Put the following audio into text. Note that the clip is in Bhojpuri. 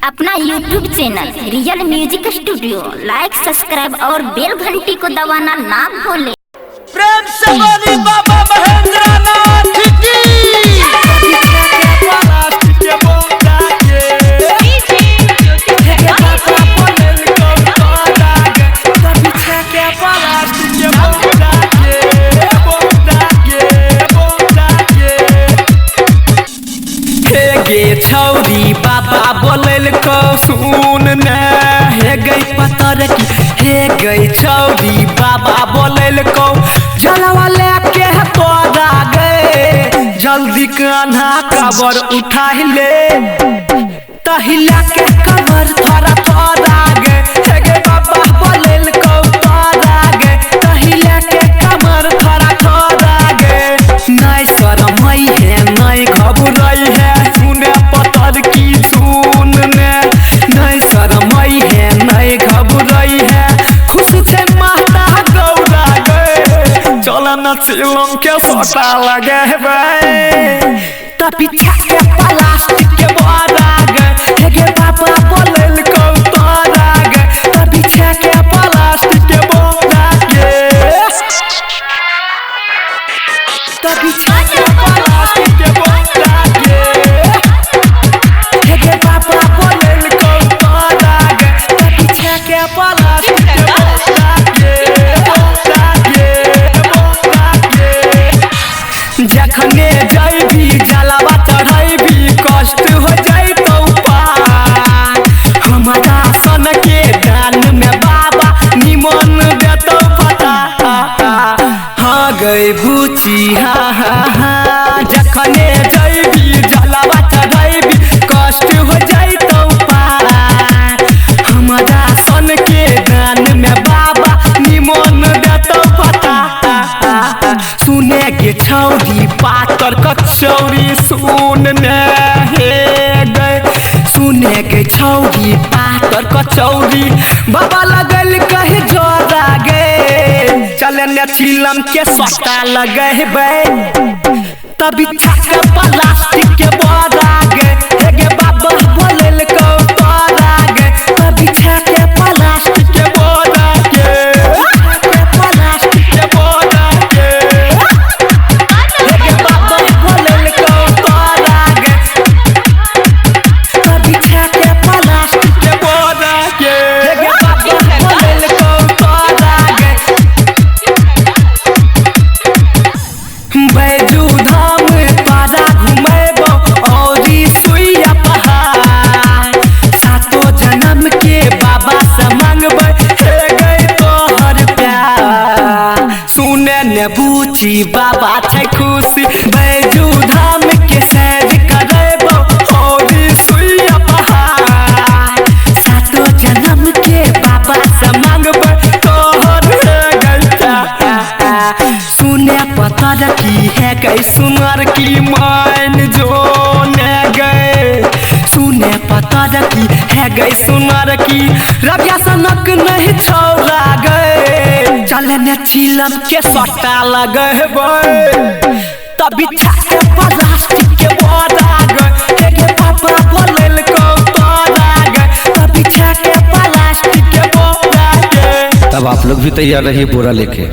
अपना YouTube channel real music studio like subscribe और बेल घंटी को दबाना ना भूलें। प्रेम से बोली बाबा महेंद्रनाथ की छौरी बाबा बोलल को सुन न हे गई पतर की हे गई छौरी बाबा बोलल को जलवा लेके तोरा गए जल्दी कान्हा कबर उठा ले तहिला के कबर थोड़ा तोरा गए हे गई बाबा बोलल को तोरा गए तहिला के कबर थोड़ा तोरा गए नहीं शरम है नहीं घबराई है पतर की सुन ने नहीं शरमई है नहीं घबराई है खुश छे माता गौरा गए चल न चिलम के सोटा लगे त पीछा के प्लास्टिक के बोरा गए हे गे बाबा बोलल को तोरा गए त पीछा के प्लास्टिक के बोरा गए त पीछा के प्लास्टिक के बोरा जखने जैबी जलवा चढ़ैबी कष्ट हो जैतौ पार हमारा सन के दान में बाबा निमन देतौ पता हाँ गए बूची हाँ जखने जैबी जलवा चढ़ैबी कष्ट हो जैतौ पार हमारा सन के दान में बाबा निमन देतौ पता सुने के छौरी पातर कचौरी सुन ने हे गए सुने के छौरी पातर कचौरी बाबा लगल कहे जोरा गए चले ने चिलम के सट्टा लगे तभी छक प्लास्टिक के बोरा गए हे गे बाबा बोलल को तोरा गए तभी छक प्लास्टिक के बोरा गए प्लास्टिक के बोरा बूची बाबा छै खुशी बैजू धाम के सैर करेबो होरी सुइया पहाड़ सातो जन्म के बाबा से मांगबे तोहर गलता सुने पतर की है गई सुनर की मान जो ने गए सुने पतर की है गई सुनर की रबिया सनक नहीं छोड़ा गए चले ने चिलम के सट्टा लगे तभी छक प्लास्टिक के बोरा गए गे पापा बोलल को तोरा गए तभी छक प्लास्टिक के बोरा गए। तब आप लोग भी तैयार रहिए बोरा लेके।